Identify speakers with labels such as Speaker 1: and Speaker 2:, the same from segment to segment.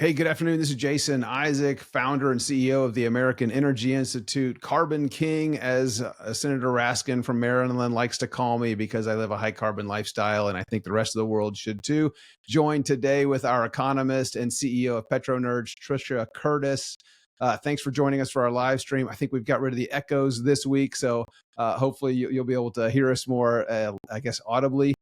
Speaker 1: Hey, good afternoon. This is Jason Isaac, founder and CEO of the American Energy Institute, Carbon King, as Senator Raskin from Maryland likes to call me, because I live a high carbon lifestyle, and I think the rest of the world should too. Joined today with our economist and CEO of PetroNerds, Trisha Curtis. Thanks for joining us for our live stream. I think we've got rid of the echoes this week, so hopefully you'll be able to hear us more, I guess, audibly.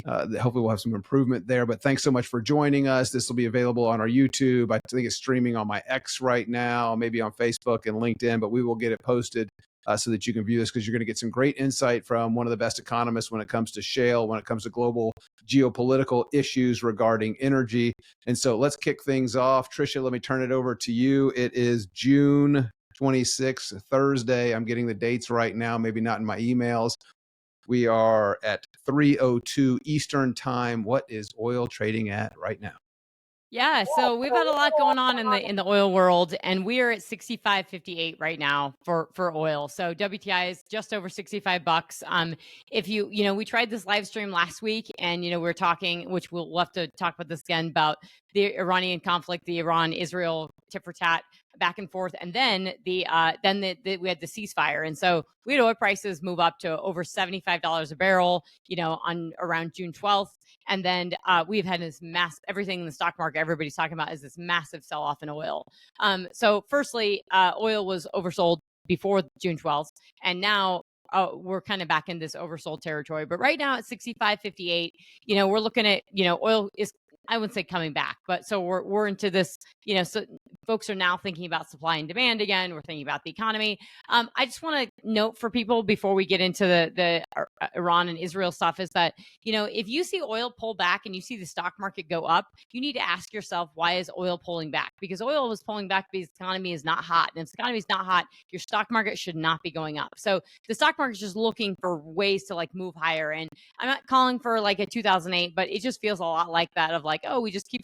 Speaker 1: Hopefully we'll have some improvement there, but thanks so much for joining us. This will be available on our YouTube. I think it's streaming on my X right now, maybe on Facebook and LinkedIn, but we will get it posted so that you can view this, because you're going to get some great insight from one of the best economists when it comes to shale, when it comes to global geopolitical issues regarding energy. And so let's kick things off. Trisha, let me turn it over to you. It is June 26th, Thursday. I'm getting the dates right now, maybe not in my emails. We are at 3:02 Eastern time. What is oil trading at right now?
Speaker 2: Yeah, so we've had a lot going on in the oil world, and we are at 65.58 right now for oil. So WTI is just over 65 bucks. If we tried this live stream last week, and we were talking, which we'll have to talk about this again, about the Iranian conflict, the Iran-Israel tit for tat back and forth, and then we had the ceasefire, and so we had oil prices move up to over $75 a barrel, on around June 12th. And then we've had this everything in the stock market everybody's talking about is this massive sell off in oil. So firstly, oil was oversold before June 12th. And now we're kind of back in this oversold territory. But right now at 65.58, we're looking at, oil is, I wouldn't say coming back, but so we're into this, so folks are now thinking about supply and demand again. We're thinking about the economy. I just want to note for people before we get into the Iran and Israel stuff is that, if you see oil pull back and you see the stock market go up, you need to ask yourself, why is oil pulling back? Because oil was pulling back because the economy is not hot. And if the economy is not hot, your stock market should not be going up. So the stock market is just looking for ways to move higher. And I'm not calling for a 2008, but it just feels a lot like that of oh, we just keep,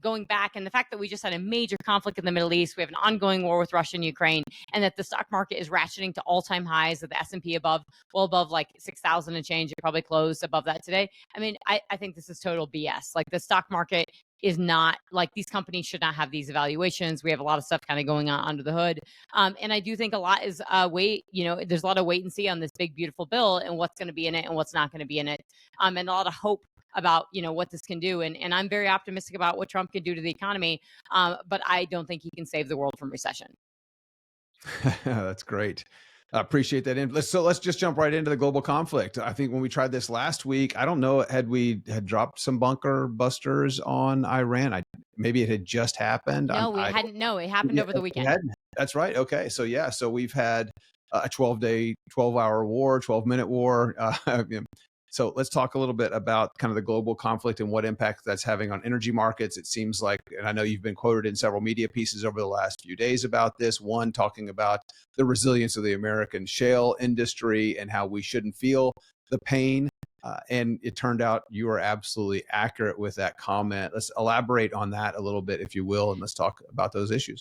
Speaker 2: going back. And the fact that we just had a major conflict in the Middle East, we have an ongoing war with Russia and Ukraine, and that the stock market is ratcheting to all-time highs, of the S&P above 6,000 and change. It probably closed above that today. I mean, I think this is total BS. The stock market is not, these companies should not have these evaluations. We have a lot of stuff kind of going on under the hood. And I do think a lot is there's a lot of wait and see on this big, beautiful bill and what's going to be in it and what's not going to be in it. And a lot of hope about what this can do, and I'm very optimistic about what Trump can do to the economy, but I don't think he can save the world from recession.
Speaker 1: That's great. I appreciate that. So let's just jump right into the global conflict. I think when we tried this last week, I don't know, we had dropped some bunker busters on Iran? Maybe it had just happened.
Speaker 2: No, we hadn't. No, it happened over the weekend.
Speaker 1: That's right. Okay. So we've had a 12-hour war, 12-minute war. So let's talk a little bit about kind of the global conflict and what impact that's having on energy markets. It seems like, and I know you've been quoted in several media pieces over the last few days about this, one talking about the resilience of the American shale industry and how we shouldn't feel the pain. And it turned out you are absolutely accurate with that comment. Let's elaborate on that a little bit, if you will, and let's talk about those issues.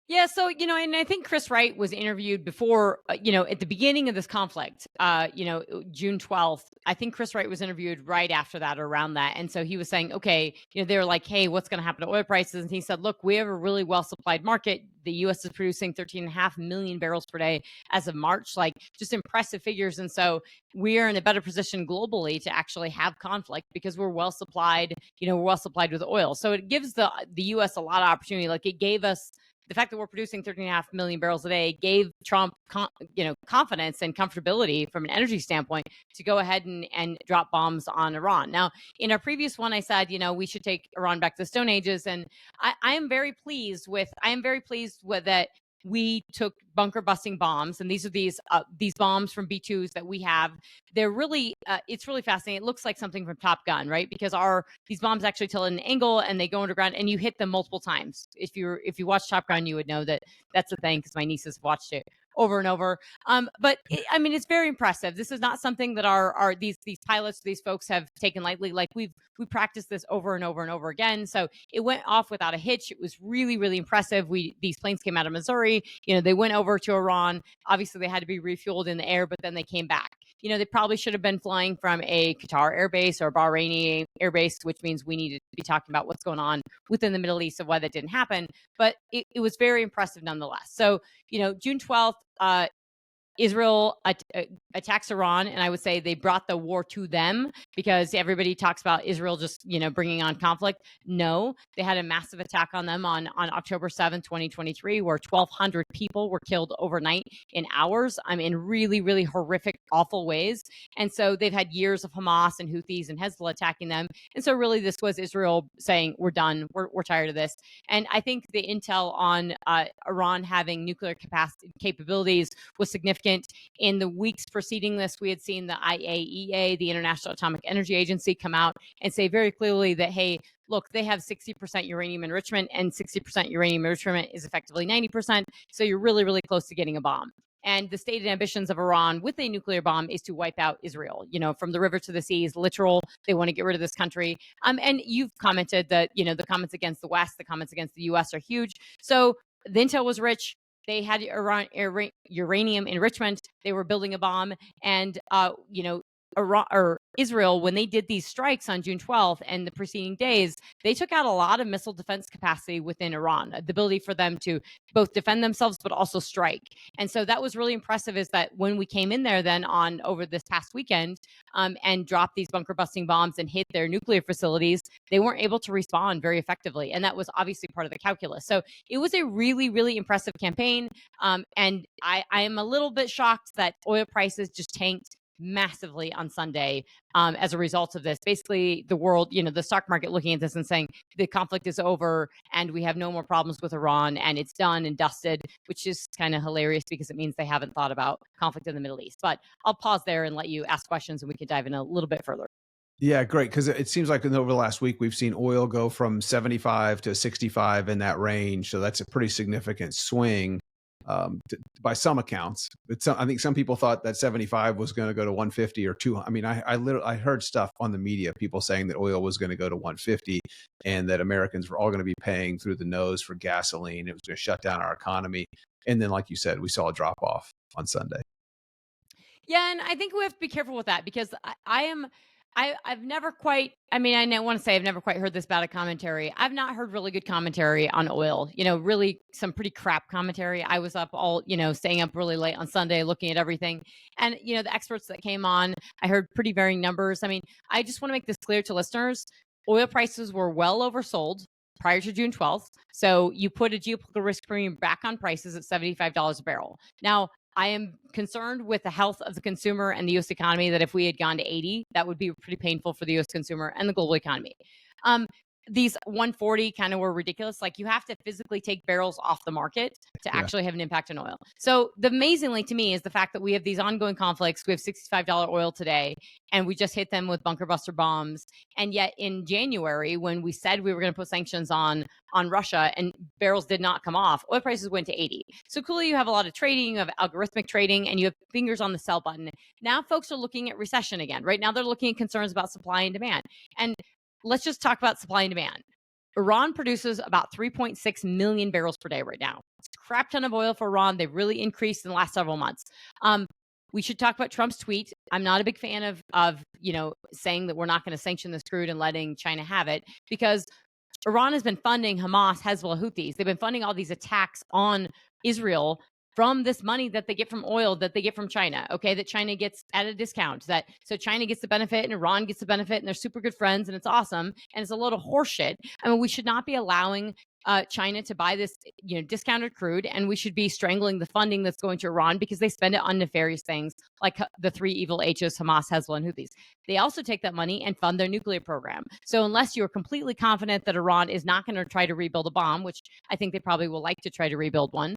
Speaker 2: Yeah, so and I think Chris Wright was interviewed before, at the beginning of this conflict, June 12th. I think Chris Wright was interviewed right after that, or around that, and so he was saying, okay, they were like, hey, what's going to happen to oil prices? And he said, look, we have a really well supplied market. The U.S. is producing 13.5 million barrels per day as of March, just impressive figures, and so we are in a better position globally to actually have conflict because we're well supplied. We're well supplied with oil, so it gives the U.S. a lot of opportunity. It gave us. The fact that we're producing 13.5 million barrels a day gave Trump, confidence and comfortability from an energy standpoint to go ahead and drop bombs on Iran. Now, in our previous one, I said, we should take Iran back to the Stone Ages, and I am very pleased with that. We took bunker busting bombs, and these are these bombs from B2s that we have. They're really, it's really fascinating. It looks like something from Top Gun, right? Because these bombs actually tilt at an angle and they go underground, and you hit them multiple times. If you watch Top Gun, you would know that that's the thing, because my nieces watched it over and over. But it's very impressive. This is not something that these pilots, these folks have taken lightly. We practiced this over and over and over again. So it went off without a hitch. It was really, really impressive. These planes came out of Missouri. They went over to Iran. Obviously, they had to be refueled in the air, but then they came back. they probably should have been flying from a Qatar airbase or Bahraini airbase, which means we needed to be talking about what's going on within the Middle East of why that didn't happen. But it was very impressive nonetheless. So, June 12th, Israel attacks Iran, and I would say they brought the war to them, because everybody talks about Israel just, bringing on conflict. No, they had a massive attack on them on October 7th, 2023, where 1,200 people were killed overnight in hours, in really, really horrific, awful ways. And so they've had years of Hamas and Houthis and Hezbollah attacking them. And so really this was Israel saying, we're done, we're tired of this. And I think the intel on Iran having nuclear capabilities was significant. In the weeks preceding this, we had seen the IAEA, the International Atomic Energy Agency, come out and say very clearly that, hey, look, they have 60% uranium enrichment, and 60% uranium enrichment is effectively 90%. So you're really, really close to getting a bomb. And the stated ambitions of Iran with a nuclear bomb is to wipe out Israel, from the river to the sea is literal. They want to get rid of this country. And you've commented that, the comments against the West, the comments against the US are huge. So the intel was rich. They had uranium enrichment. They were building a bomb. And, Israel, when they did these strikes on June 12th and the preceding days, they took out a lot of missile defense capacity within Iran, the ability for them to both defend themselves but also strike. And so that was really impressive, is that when we came in there then over this past weekend and dropped these bunker busting bombs and hit their nuclear facilities, they weren't able to respond very effectively. And that was obviously part of the calculus. So it was a really, really impressive campaign. And I am a little bit shocked that oil prices just tanked massively on Sunday as a result of this. Basically, the world, the stock market looking at this and saying the conflict is over and we have no more problems with Iran and it's done and dusted, which is kind of hilarious because it means they haven't thought about conflict in the Middle East. But I'll pause there and let you ask questions and we can dive in a little bit further.
Speaker 1: Yeah, great. Because it seems like over the last week, we've seen oil go from 75 to 65 in that range. So that's a pretty significant swing. By some accounts, I think some people thought that 75 was going to go to 150 or 200. I mean, I heard stuff on the media, people saying that oil was going to go to 150 and that Americans were all going to be paying through the nose for gasoline. It was going to shut down our economy. And then, like you said, we saw a drop off on Sunday.
Speaker 2: Yeah, and I think we have to be careful with that, because I've never quite, I want to say I've never quite heard this bad a commentary. I've not heard really good commentary on oil, really some pretty crap commentary. I was up staying up really late on Sunday looking at everything. And, the experts that came on, I heard pretty varying numbers. I just want to make this clear to listeners. Oil prices were well oversold prior to June 12th. So you put a geopolitical risk premium back on prices at $75 a barrel. Now, I am concerned with the health of the consumer and the U.S. economy, that if we had gone to 80, that would be pretty painful for the U.S. consumer and the global economy. These 140 kind of were ridiculous. Like, you have to physically take barrels off the market to actually have an impact on oil. So amazingly to me is the fact that we have these ongoing conflicts. We have $65 oil today, and we just hit them with bunker buster bombs. And yet in January, when we said we were going to put sanctions on Russia and barrels did not come off, oil prices went to 80. So clearly you have a lot of trading, you have algorithmic trading, and you have fingers on the sell button. Now folks are looking at recession again. Right now they're looking at concerns about supply and demand. And let's just talk about supply and demand. Iran produces about 3.6 million barrels per day right now. It's a crap ton of oil for Iran. They've really increased in the last several months. We should talk about Trump's tweet. I'm not a big fan of saying that we're not going to sanction this crude and letting China have it, because Iran has been funding Hamas, Hezbollah, Houthis. They've been funding all these attacks on Israel from this money that they get from oil that they get from China, okay, that China gets at a discount. So China gets the benefit and Iran gets the benefit, and they're super good friends, and it's awesome. And it's a load of horseshit. We should not be allowing China to buy this, discounted crude, and we should be strangling the funding that's going to Iran, because they spend it on nefarious things like the three evil H's, Hamas, Hezbollah, and Houthis. They also take that money and fund their nuclear program. So unless you're completely confident that Iran is not going to try to rebuild a bomb, which I think they probably will like to try to rebuild one,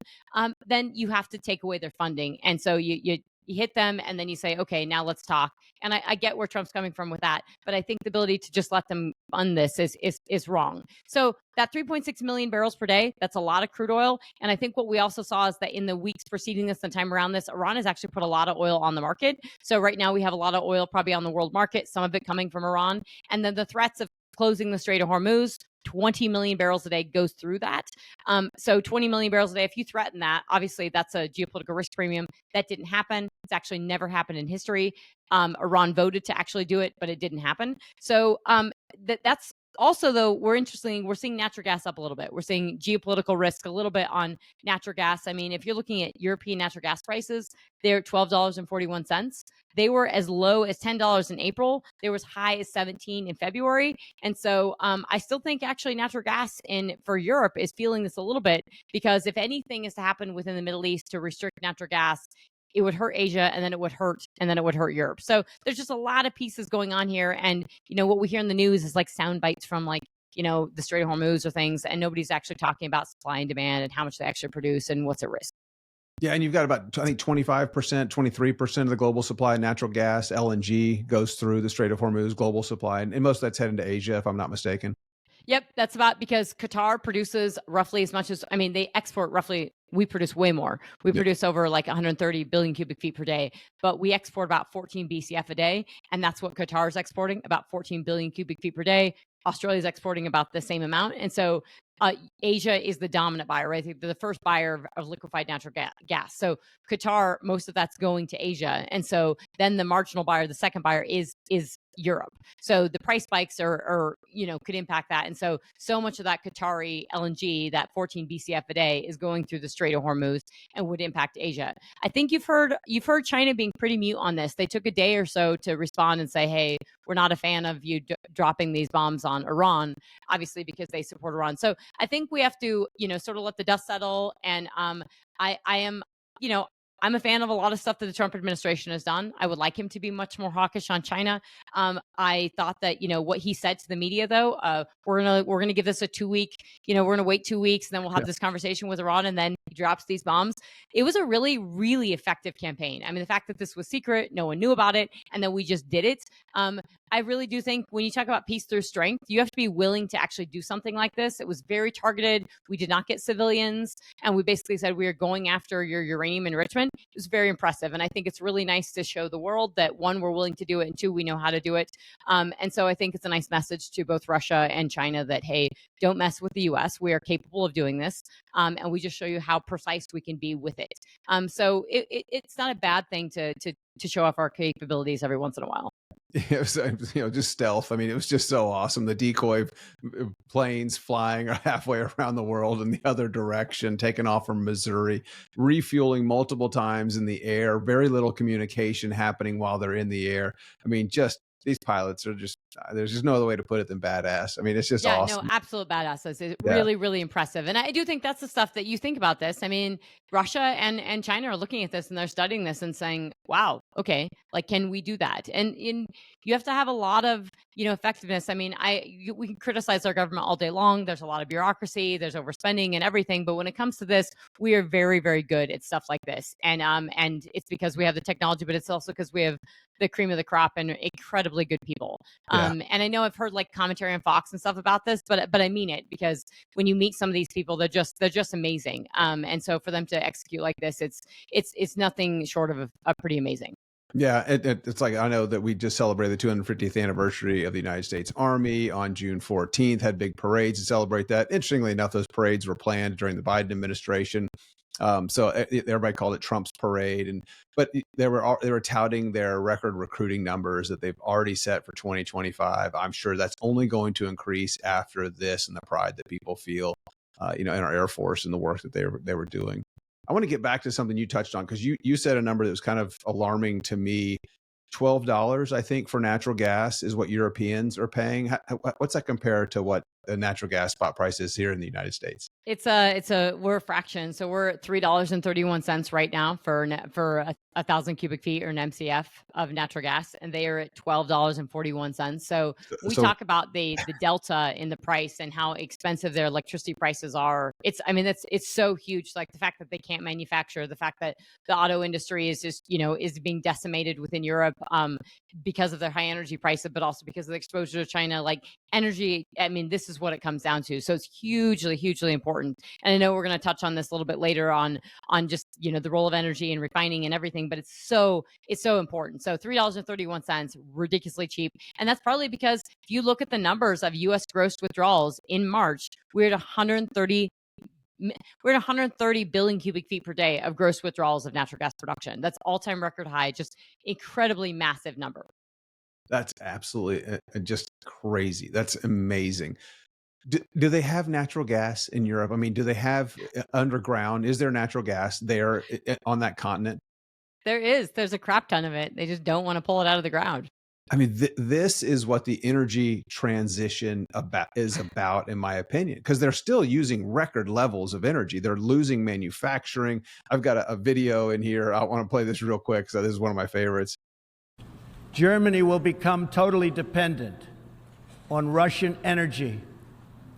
Speaker 2: then you have to take away their funding. And so you hit them, and then you say, okay, now let's talk. And I get where Trump's coming from with that, but I think the ability to just let them fund this is wrong. So that 3.6 million barrels per day, that's a lot of crude oil. And I think what we also saw is that in the weeks preceding this and time around this, Iran has actually put a lot of oil on the market. So right now we have a lot of oil probably on the world market, some of it coming from Iran. And then the threats of closing the Strait of Hormuz, 20 million barrels a day goes through that. So 20 million barrels a day, if you threaten that, obviously that's a geopolitical risk premium. That didn't happen. It's actually never happened in history. Iran voted to actually do it, but it didn't happen. So that's also, though, we're seeing natural gas up a little bit. We're seeing geopolitical risk a little bit on natural gas. I mean, if you're looking at European natural gas prices, they're $12.41. They were as low as $10 in April. They were as high as 17 in February. And so I still think actually natural gas for Europe is feeling this a little bit, because if anything is to happen within the Middle East to restrict natural gas, it would hurt Asia, and then it would hurt Europe. So there's just a lot of pieces going on here. And, what we hear in the news is like sound bites from like, the Strait of Hormuz or things, and nobody's actually talking about supply and demand and how much they actually produce and what's at risk.
Speaker 1: Yeah, and you've got about, I think, 25%, 23% of the global supply of natural gas, LNG, goes through the Strait of Hormuz global supply, and most of that's heading to Asia, if I'm not mistaken.
Speaker 2: Yep, that's about, because Qatar produces roughly as much as, I mean, they export roughly, we produce way more. We produce over like 130 billion cubic feet per day, but we export about 14 BCF a day. And that's what Qatar is exporting, about 14 billion cubic feet per day. Australia is exporting about the same amount. And so Asia is the dominant buyer, right? They're the first buyer of liquefied natural gas. So Qatar, most of that's going to Asia. And so then the marginal buyer, the second buyer is Europe. So the price spikes are could impact that. And so much of that Qatari LNG, that 14 BCF a day, is going through the Strait of Hormuz and would impact Asia. I think you've heard China being pretty mute on this. They took a day or so to respond and say, hey, we're not a fan of you dropping these bombs on Iran, obviously because they support Iran. So I think we have to, sort of let the dust settle. And I am, I'm a fan of a lot of stuff that the Trump administration has done. I would like him to be much more hawkish on China. I thought that, what he said to the media, though, we're gonna give this a 2-week, we're gonna wait 2 weeks, and then we'll have this conversation with Iran, and then he drops these bombs. It was a really, really effective campaign. I mean, the fact that this was secret, no one knew about it, and then we just did it. I really do think when you talk about peace through strength, you have to be willing to actually do something like this. It was very targeted. We did not get civilians, and we basically said we are going after your uranium enrichment. It was very impressive, and I think it's really nice to show the world that, one, we're willing to do it, and two, we know how to do it. And so I think it's a nice message to both Russia and China that, hey, don't mess with the U.S. We are capable of doing this, and we just show you how precise we can be with it. So it's not a bad thing to show off our capabilities every once in a while.
Speaker 1: It was, just stealth. I mean, it was just so awesome. The decoy planes flying halfway around the world in the other direction, taking off from Missouri, refueling multiple times in the air, very little communication happening while they're in the air. I mean, just these pilots are just, there's just no other way to put it than badass. I mean, it's just awesome.
Speaker 2: No, absolute badasses. It's really, really impressive. And I do think that's the stuff that you think about this. I mean, Russia and China are looking at this, and they're studying this and saying, wow, okay, like, can we do that? And you have to have a lot of, effectiveness. I mean, we can criticize our government all day long. There's a lot of bureaucracy, there's overspending and everything. But when it comes to this, we are very, very good at stuff like this. And it's because we have the technology, but it's also because we have the cream of the crop and incredibly good people. And I know I've heard like commentary on Fox and stuff about this, but I mean it, because when you meet some of these people, they're just amazing. And so for them to execute like this, it's nothing short of pretty amazing.
Speaker 1: Yeah, it's like, I know that we just celebrated the 250th anniversary of the United States Army on June 14th, had big parades to celebrate that. Interestingly enough, those parades were planned during the Biden administration. So everybody called it Trump's parade, but they were touting their record recruiting numbers that they've already set for 2025. I'm sure that's only going to increase after this, and the pride that people feel, in our Air Force and the work that they were doing. I want to get back to something you touched on, because you said a number that was kind of alarming to me. $12, I think, for natural gas is what Europeans are paying. What's that compared to what the natural gas spot price is here in the United States?
Speaker 2: We're a fraction. So we're at $3.31 right now for 1,000 cubic feet, or an MCF of natural gas, and they are at $12.41. So we talk about the delta in the price and how expensive their electricity prices are. It's so huge. Like the fact that they can't manufacture, the fact that the auto industry is just, is being decimated within Europe because of their high energy prices, but also because of the exposure to China. Like energy, I mean, this is what it comes down to. So it's hugely, hugely important. And I know we're going to touch on this a little bit later on just, the role of energy and refining and everything, but it's so important. So $3.31, ridiculously cheap. And that's partly because If you look at the numbers of U.S. gross withdrawals in March, we're at 130 billion cubic feet per day of gross withdrawals of natural gas production. That's all-time record high, just incredibly massive number.
Speaker 1: That's absolutely just crazy. That's amazing. Do they have natural gas in Europe? I mean, do they have underground? Is there natural gas there on that continent?
Speaker 2: There's a crap ton of it. They just don't want to pull it out of the ground.
Speaker 1: I mean, this is what the energy transition is about, in my opinion, because they're still using record levels of energy. They're losing manufacturing. I've got a video in here. I want to play this real quick. So this is one of my favorites.
Speaker 3: Germany will become totally dependent on Russian energy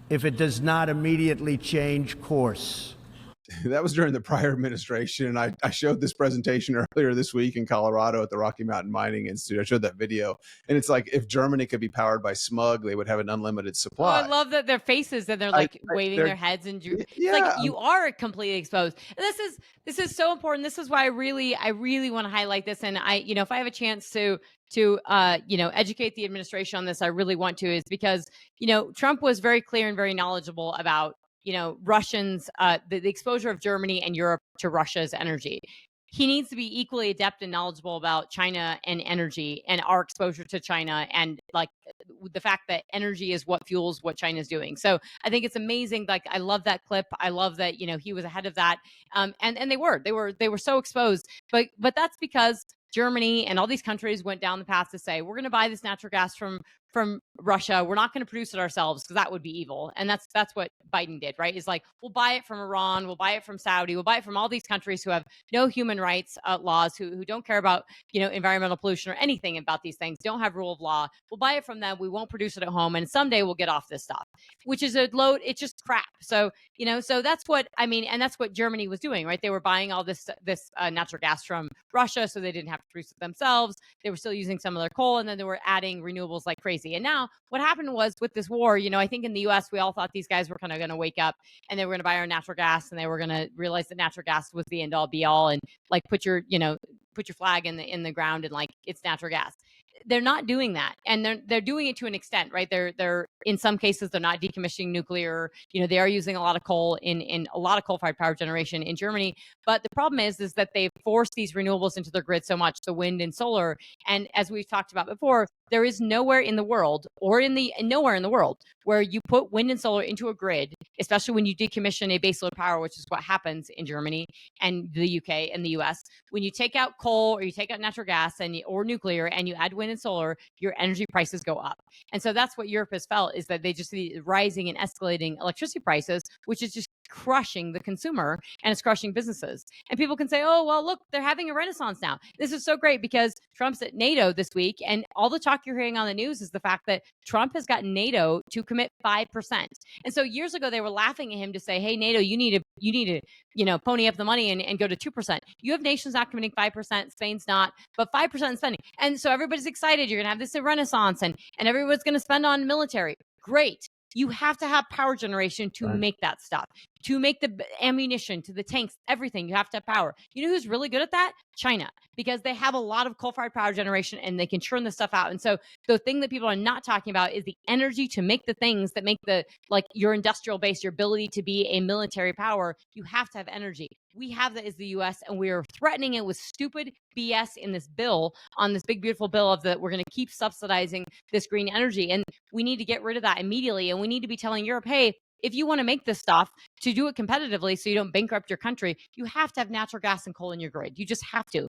Speaker 3: if it does not immediately change course.
Speaker 1: That was during the prior administration. And I showed this presentation earlier this week in Colorado at the Rocky Mountain Mining Institute. I showed that video. And it's like, if Germany could be powered by smug, they would have an unlimited supply.
Speaker 2: Oh, I love that their faces and they're like waving their heads and
Speaker 1: yeah.
Speaker 2: like you are completely exposed. And this is so important. This is why I really want to highlight this. And if I have a chance to educate the administration on this, I really want to, is because, Trump was very clear and very knowledgeable about, Russians, the exposure of Germany and Europe to Russia's energy. He needs to be equally adept and knowledgeable about China and energy and our exposure to China, and like the fact that energy is what fuels what China's doing. So I think it's amazing. Like, I love that clip. I love that, he was ahead of that. And they were so exposed, but that's because Germany and all these countries went down the path to say, we're going to buy this natural gas from Russia. We're not going to produce it ourselves because that would be evil. And that's what Biden did, right? Is like, we'll buy it from Iran, we'll buy it from Saudi, we'll buy it from all these countries who have no human rights laws, who don't care about, environmental pollution or anything about these things, don't have rule of law. We'll buy it from them. We won't produce it at home. And someday we'll get off this stuff, which is a load. It's just crap. So, so that's what I mean. And that's what Germany was doing, right? They were buying all this natural gas from Russia, so they didn't have to produce it themselves. They were still using some of their coal, and then they were adding renewables like crazy. And now what happened was, with this war, I think in the US, we all thought these guys were kind of going to wake up and they were going to buy our natural gas, and they were going to realize that natural gas was the end all be all, and like put your flag in the ground and like it's natural gas. They're not doing that, and they're doing it to an extent, right? They're in some cases they're not decommissioning nuclear. They are using a lot of coal in a lot of coal-fired power generation in Germany. But the problem is that they've forced these renewables into their grid so much, the wind and solar. And as we've talked about before, there is nowhere in the world where you put wind and solar into a grid, especially when you decommission a baseload power, which is what happens in Germany and the UK and the US. When you take out coal or you take out natural gas or nuclear and you add wind and solar, your energy prices go up. And so that's what Europe has felt, is that they just see rising and escalating electricity prices, which is just crushing the consumer and it's crushing businesses. And people can say, oh, well, look, they're having a renaissance now. This is so great because Trump's at NATO this week, and all the talk you're hearing on the news is the fact that Trump has gotten NATO to commit 5%. And so years ago, they were laughing at him to say, hey, NATO, you need to pony up the money and go to 2%. You have nations not committing 5%, Spain's not, but 5% in spending. And so everybody's excited. You're going to have this renaissance, and everyone's going to spend on military. Great. You have to have power generation to make that stuff, to make the ammunition, to the tanks, everything. You have to have power. You know who's really good at that? China, because they have a lot of coal-fired power generation and they can churn this stuff out. And so the thing that people are not talking about is the energy to make the things that make your industrial base, your ability to be a military power. You have to have energy. We have that as the US, and we are threatening it with stupid BS in this bill, on this big, beautiful bill of that we're going to keep subsidizing this green energy. And we need to get rid of that immediately. And we need to be telling Europe, hey, if you want to make this stuff, to do it competitively so you don't bankrupt your country, you have to have natural gas and coal in your grid. You just have to.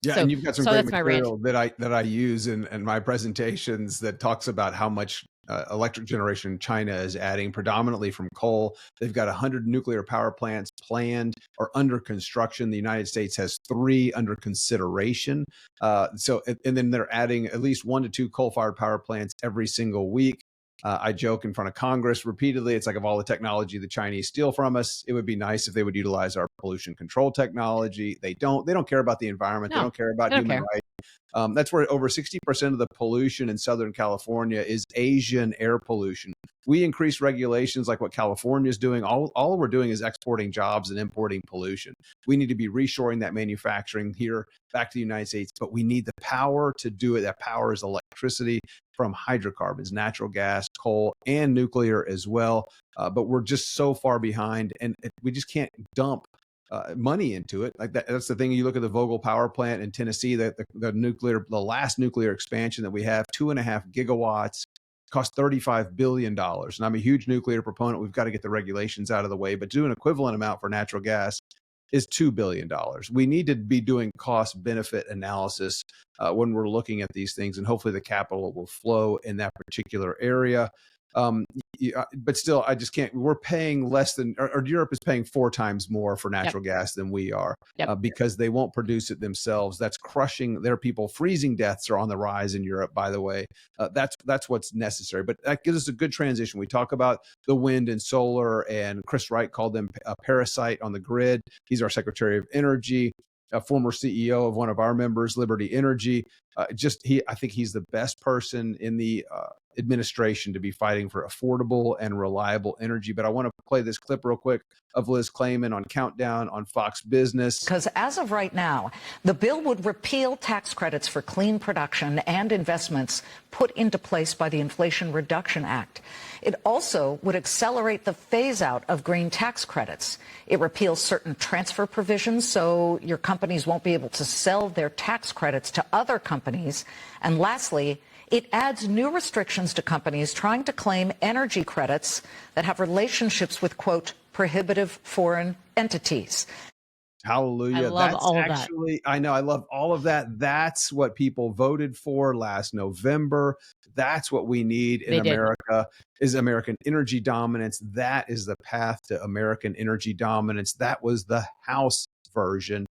Speaker 1: Yeah, and you've got some great material that I use in my presentations that talks about how much electric generation China is adding, predominantly from coal. They've got 100 nuclear power plants planned or under construction. The United States has 3 under consideration. And then they're adding at least 1 to 2 coal-fired power plants every single week. I joke in front of Congress repeatedly. It's like, of all the technology the Chinese steal from us, it would be nice if they would utilize our pollution control technology. They don't care about the environment. They don't care about human rights. That's where over 60% of the pollution in Southern California is Asian air pollution. We increase regulations like what California is doing. All we're doing is exporting jobs and importing pollution. We need to be reshoring that manufacturing here back to the United States, but we need the power to do it. That power is electricity from hydrocarbons, natural gas, coal, and nuclear as well. But we're just so far behind, and we just can't dump money into it. Like that's the thing. You look at the Vogtle power plant in Tennessee, the last nuclear expansion that we have, 2.5 gigawatts, cost $35 billion. And I'm a huge nuclear proponent. We've got to get the regulations out of the way, but do an equivalent amount for natural gas is $2 billion. We need to be doing cost benefit analysis when we're looking at these things, and hopefully the capital will flow in that particular area. But still, I just can't. We're paying less than, or Europe is paying 4 times more for natural gas than we are, because they won't produce it themselves. That's crushing their people. Freezing deaths are on the rise in Europe, by the way. That's what's necessary. But that gives us a good transition. We talk about the wind and solar, and Chris Wright called them a parasite on the grid. He's our Secretary of Energy, a former CEO of one of our members, Liberty Energy. I think he's the best person in the administration to be fighting for affordable and reliable energy. But I want to play this clip real quick of Liz Clayman on Countdown on Fox Business.
Speaker 4: Because as of right now, the bill would repeal tax credits for clean production and investments put into place by the Inflation Reduction Act. It also would accelerate the phase out of green tax credits. It repeals certain transfer provisions, so your companies won't be able to sell their tax credits to other companies. And lastly, it adds new restrictions to companies trying to claim energy credits that have relationships with, quote, prohibitive foreign entities.
Speaker 1: Hallelujah.
Speaker 2: I love all of that.
Speaker 1: I know. I love all of that. That's what people voted for last November. That's what we need in America, is American energy dominance. That is the path to American energy dominance. That was the House version.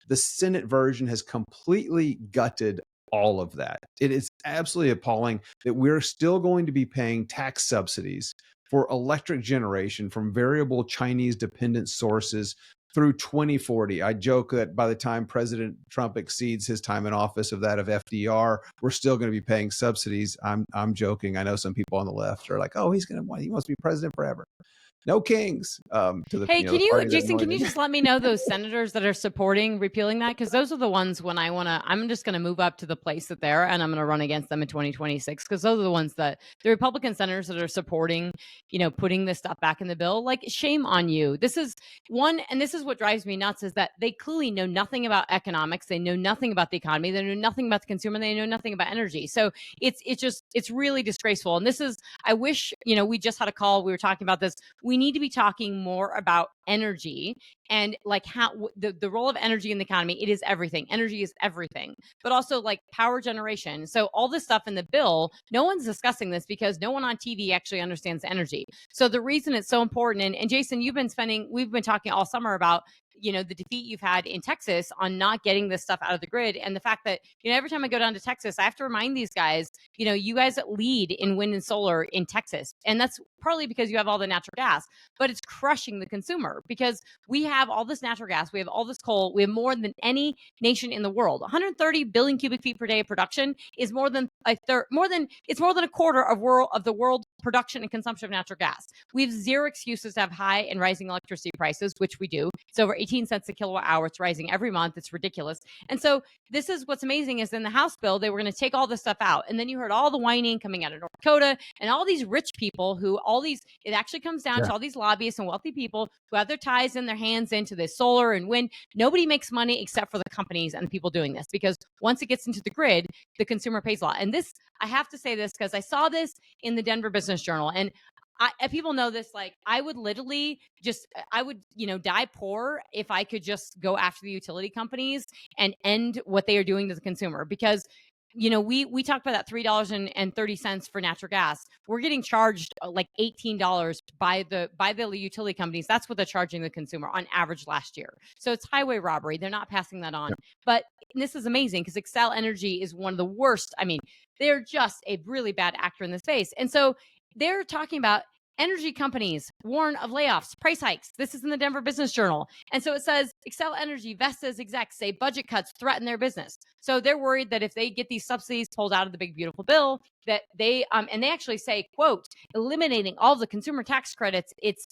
Speaker 1: The Senate version has completely gutted all of that. It is absolutely appalling that we're still going to be paying tax subsidies for electric generation from variable Chinese dependent sources through 2040. I joke that by the time President Trump exceeds his time in office of that of FDR, we're still going to be paying subsidies. I'm joking. I know some people on the left are like, oh, he wants to be president forever. No kings.
Speaker 2: Hey, Jason, can you just let me know those senators that are supporting repealing that? Because those are the ones when I'm just going to move up to the place that they're, and I'm going to run against them in 2026. Because those are the ones the Republican senators that are supporting, putting this stuff back in the bill. Like, shame on you. This is what drives me nuts, is that they clearly know nothing about economics. They know nothing about the economy. They know nothing about the consumer. They know nothing about energy. So it's really disgraceful. And I wish, we just had a call. We were talking about this. We need to be talking more about energy and like how the role of energy in the economy. It is everything. Energy is everything, but also like power generation. So all this stuff in the bill, no one's discussing this because no one on TV actually understands energy. So the reason it's so important, and Jason, we've been talking all summer about, the defeat you've had in Texas on not getting this stuff out of the grid. And the fact that, every time I go down to Texas, I have to remind these guys, you guys lead in wind and solar in Texas. And that's partly because you have all the natural gas, but it's crushing the consumer because we have all this natural gas. We have all this coal. We have more than any nation in the world. 130 billion cubic feet per day of production is more than a quarter of the world production and consumption of natural gas. We have zero excuses to have high and rising electricity prices, which we do. It's over 18 cents a kilowatt hour. It's rising every month. It's ridiculous. And so this is what's amazing, is in the House bill, they were going to take all this stuff out. And then you heard all the whining coming out of North Dakota and all these rich people it actually comes down to all these lobbyists and wealthy people who have their ties in their hands into this solar and wind. Nobody makes money except for the companies and the people doing this, because once it gets into the grid, the consumer pays a lot. And this, I have to say this because I saw this in the Denver Business Journal, and people know this, like I would literally die poor if I could just go after the utility companies and end what they are doing to the consumer. Because we talked about that $3.30 for natural gas. We're getting charged like $18 by the utility companies. That's what they're charging the consumer on average last year. So it's highway robbery. They're not passing that on. But this is amazing because Xcel Energy is one of the worst. I mean, they're just a really bad actor in the space. And so they're talking about Energy companies warn of layoffs, price hikes. This is in the Denver Business Journal. And so it says Xcel Energy, Vestas execs say budget cuts threaten their business. So they're worried that if they get these subsidies pulled out of the big beautiful bill, that they and they actually say, quote, eliminating all of the consumer tax credits, it's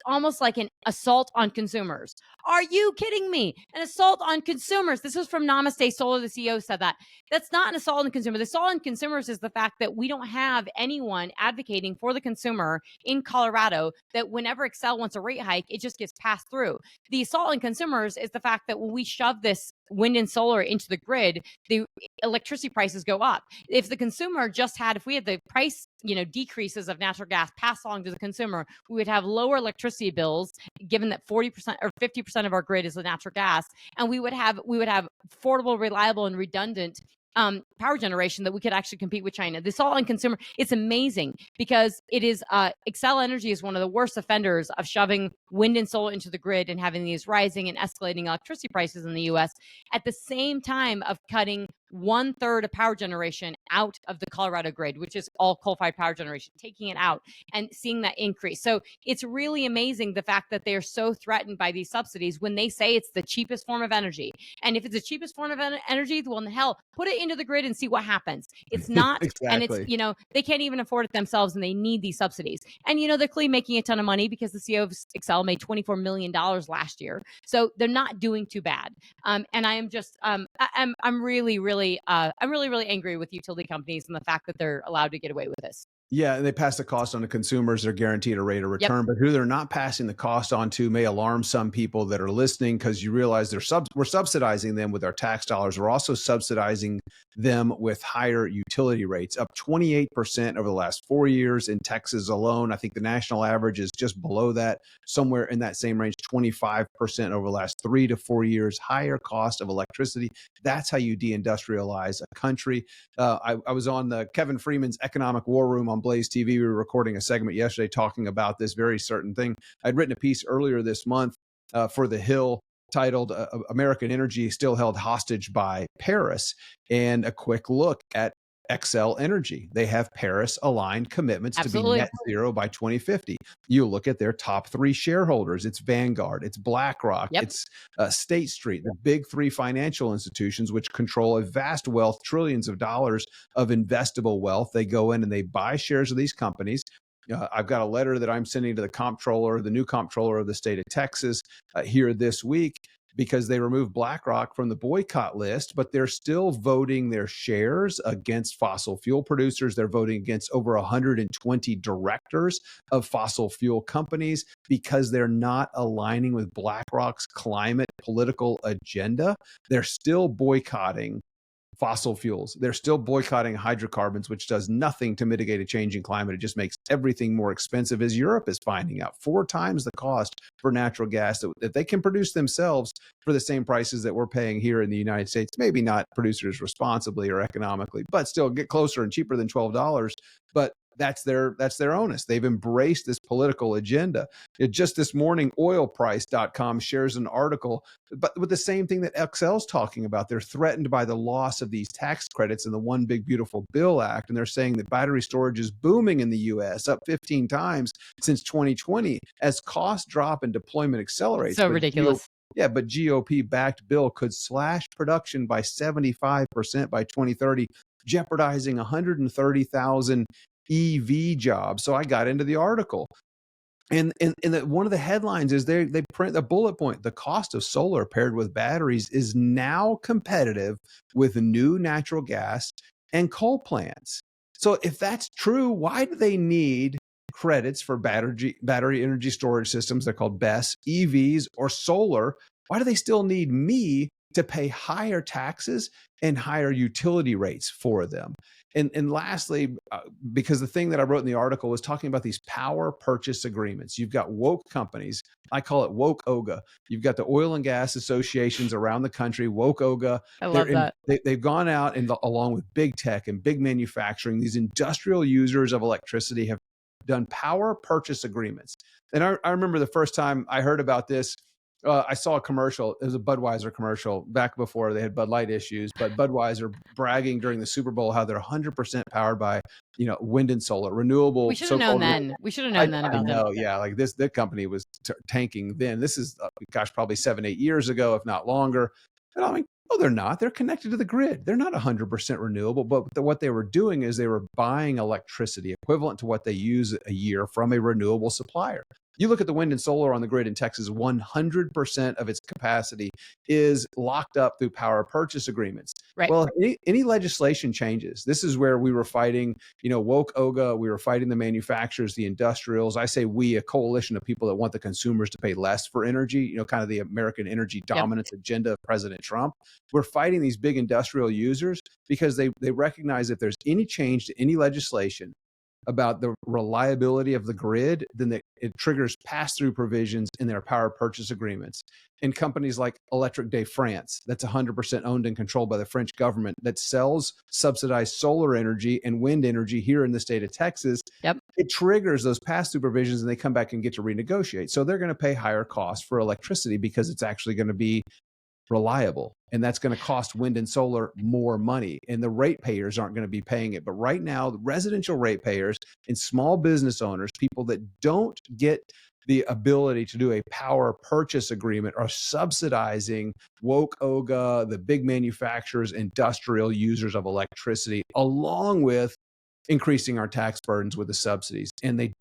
Speaker 2: almost like an assault on consumers. Are you kidding me? An assault on consumers. This was from Namaste Solar. The CEO said that. That's not an assault on consumers. The assault on consumers is the fact that we don't have anyone advocating for the consumer in Colorado, that whenever Xcel wants a rate hike, it just gets passed through. The assault on consumers is the fact that when we shove this wind and solar into the grid, the electricity prices go up. If the consumer if we had the price, decreases of natural gas passed along to the consumer, we would have lower electricity bills, given that 40% or 50% of our grid is the natural gas, and we would have affordable, reliable, and redundant power generation that we could actually compete with China. This all on consumer. It's amazing because it is Xcel Energy is one of the worst offenders of shoving wind and solar into the grid and having these rising and escalating electricity prices in the U.S. at the same time of cutting 1/3 of power generation out of the Colorado grid, which is all coal-fired power generation, taking it out and seeing that increase. So it's really amazing the fact that they're so threatened by these subsidies when they say it's the cheapest form of energy. And if it's the cheapest form of energy, well, in the hell, put it into the grid and see what happens. It's not,
Speaker 1: Exactly.
Speaker 2: and it's, they can't even afford it themselves and they need these subsidies. And, they're clearly making a ton of money because the CEO of Xcel made $24 million last year. So they're not doing too bad. And I am just, I'm really, really angry with utility companies and the fact that they're allowed to get away with this.
Speaker 1: Yeah, and they pass the cost on to consumers. They're guaranteed a rate of return, but who they're not passing the cost on to may alarm some people that are listening, because you realize we're subsidizing them with our tax dollars. We're also subsidizing them with higher utility rates, up 28% over the last 4 years in Texas alone. I think the national average is just below that, somewhere in that same range, 25% over the last 3 to 4 years, higher cost of electricity. That's how you deindustrialize a country. I was on the Kevin Freeman's Economic War Room on Blaze TV. We were recording a segment yesterday talking about this very certain thing. I'd written a piece earlier this month for The Hill titled American Energy Still Held Hostage by Paris, and a quick look at Xcel Energy. They have Paris-aligned commitments to be net zero by 2050. You look at their top 3 shareholders. It's Vanguard, it's BlackRock, it's State Street, the big 3 financial institutions, which control a vast wealth, trillions of dollars of investable wealth. They go in and they buy shares of these companies. I've got a letter that I'm sending to the new comptroller of the state of Texas here this week, because they removed BlackRock from the boycott list, but they're still voting their shares against fossil fuel producers. They're voting against over 120 directors of fossil fuel companies because they're not aligning with BlackRock's climate political agenda. They're still boycotting fossil fuels. They're still boycotting hydrocarbons, which does nothing to mitigate a changing climate. It just makes everything more expensive, as Europe is finding out. 4 times the cost for natural gas that they can produce themselves for the same prices that we're paying here in the United States. Maybe not producers responsibly or economically, but still get closer and cheaper than $12. But that's their onus. They've embraced this political agenda. Just this morning, oilprice.com shares an article, but with the same thing that Xcel's talking about. They're threatened by the loss of these tax credits in the One Big Beautiful Bill Act, and they're saying that battery storage is booming in the U.S., up 15 times since 2020 as costs drop and deployment accelerates.
Speaker 2: So ridiculous.
Speaker 1: But GOP-backed bill could slash production by 75% by 2030, jeopardizing 130,000 EV jobs. So I got into the article, and one of the headlines is they print a bullet point: the cost of solar paired with batteries is now competitive with new natural gas and coal plants. So if that's true, why do they need credits for battery energy storage systems? They're called BESS, EVs, or solar. Why do they still need me to pay higher taxes and higher utility rates for them? And lastly, because the thing that I wrote in the article was talking about these power purchase agreements. You've got woke companies. I call it woke OGA. You've got the oil and gas associations around the country, woke OGA.
Speaker 2: I love that.
Speaker 1: They've gone out and along with big tech and big manufacturing, these industrial users of electricity have done power purchase agreements. And I remember the first time I heard about this, I saw a commercial. It was a Budweiser commercial back before they had Bud Light issues, but Budweiser bragging during the Super Bowl how they're 100% powered by, wind and solar, renewable.
Speaker 2: We should have known then. We should have known then about that.
Speaker 1: Yeah, like the company was tanking then. This is, probably 7-8 years ago, if not longer. And I mean, oh, they're not. They're connected to the grid. They're not 100% renewable. But what they were doing is they were buying electricity equivalent to what they use a year from a renewable supplier. You look at the wind and solar on the grid in Texas, 100% of its capacity is locked up through power purchase agreements.
Speaker 2: Right.
Speaker 1: Well, any legislation changes. This is where we were fighting, woke OGA. We were fighting the manufacturers, the industrials. I say we, a coalition of people that want the consumers to pay less for energy, kind of the American energy dominance agenda of President Trump. We're fighting these big industrial users because they recognize if there's any change to any legislation about the reliability of the grid, then it triggers pass-through provisions in their power purchase agreements. And companies like Electric de France, that's 100% owned and controlled by the French government, that sells subsidized solar energy and wind energy here in the state of Texas, it triggers those pass-through provisions and they come back and get to renegotiate. So they're going to pay higher costs for electricity because it's actually going to be reliable, and that's going to cost wind and solar more money, and the ratepayers aren't going to be paying it. But right now, the residential ratepayers and small business owners, people that don't get the ability to do a power purchase agreement, are subsidizing woke OGA, the big manufacturers, industrial users of electricity, along with increasing our tax burdens with the subsidies. And the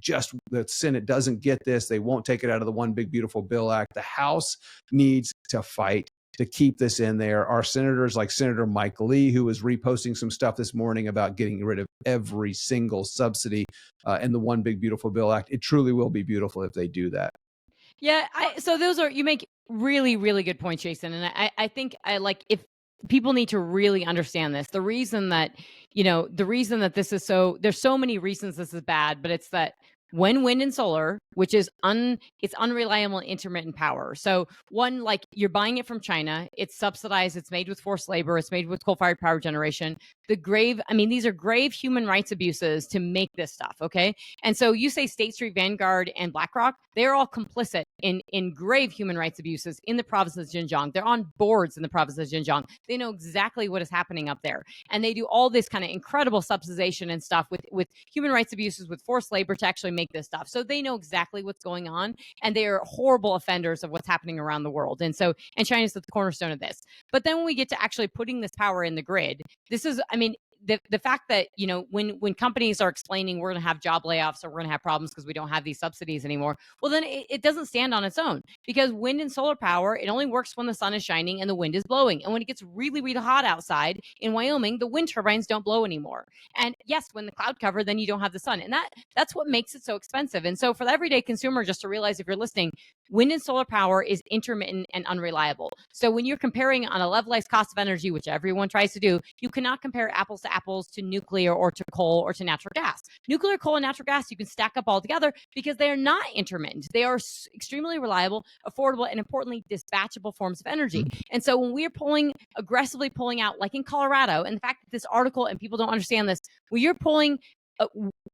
Speaker 1: Senate doesn't get this. They won't take it out of the One Big Beautiful Bill Act. The House needs to fight to keep this in there. Our senators, like Senator Mike Lee, who was reposting some stuff this morning about getting rid of every single subsidy in the One Big Beautiful Bill Act. It truly will be beautiful if they do that.
Speaker 2: Yeah. So you make really, really good points, Jason. And I think if people need to really understand this, the reason that this is there's so many reasons this is bad, but it's that when wind and solar, which is it's unreliable and intermittent power. So one, like, you're buying it from China, it's subsidized, it's made with forced labor, it's made with coal-fired power generation. These are grave human rights abuses to make this stuff, okay? And so you say State Street, Vanguard, and BlackRock, they're all complicit in grave human rights abuses in the province of Xinjiang. They're on boards in the province of Xinjiang. They know exactly what is happening up there. And they do all this kind of incredible subsidization and stuff with human rights abuses, with forced labor to actually make this stuff. So they know exactly what's going on, and they are horrible offenders of what's happening around the world. And China's at the cornerstone of this. But then when we get to actually putting this power in the grid, this is, the fact that, when companies are explaining we're going to have job layoffs or we're going to have problems because we don't have these subsidies anymore, well, then it doesn't stand on its own, because wind and solar power, it only works when the sun is shining and the wind is blowing. And when it gets really, really hot outside in Wyoming, the wind turbines don't blow anymore. And yes, when the cloud cover, then you don't have the sun. And that's what makes it so expensive. And so for the everyday consumer, just to realize, if you're listening, wind and solar power is intermittent and unreliable. So when you're comparing on a levelized cost of energy, which everyone tries to do, you cannot compare apples to apples to nuclear or to coal or to natural gas. Nuclear, coal, and natural gas, you can stack up all together because they are not intermittent. They are extremely reliable, affordable, and importantly, dispatchable forms of energy. And so when we are aggressively pulling out, like in Colorado, and the fact that this article, and people don't understand this, when you're pulling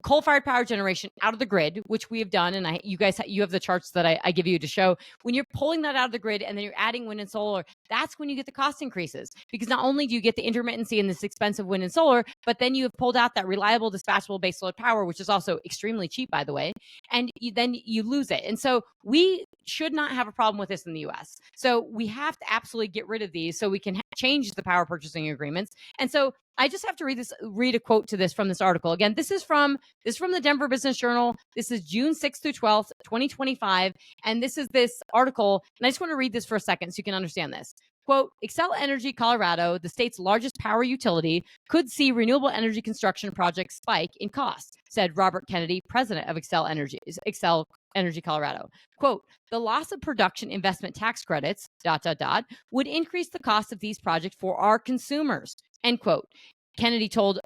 Speaker 2: coal-fired power generation out of the grid, which we have done, and you have the charts that I give you to show. When you're pulling that out of the grid and then you're adding wind and solar, that's when you get the cost increases, because not only do you get the intermittency and this expensive wind and solar, but then you have pulled out that reliable, dispatchable baseload power, which is also extremely cheap, by the way, and then you lose it. And so we should not have a problem with this in the U.S. So we have to absolutely get rid of these so we can change the power purchasing agreements. And so I just have to read a quote to this from this article. Again, this is from the Denver Business Journal. This is June 6th through 12th, 2025. And this is this article. And I just want to read this for a second so you can understand this. Quote, Xcel Energy Colorado, the state's largest power utility, could see renewable energy construction projects spike in cost, said Robert Kennedy, president of Xcel Energy Colorado. Quote, the loss of production investment tax credits, would increase the cost of these projects for our consumers, end quote. Kennedy told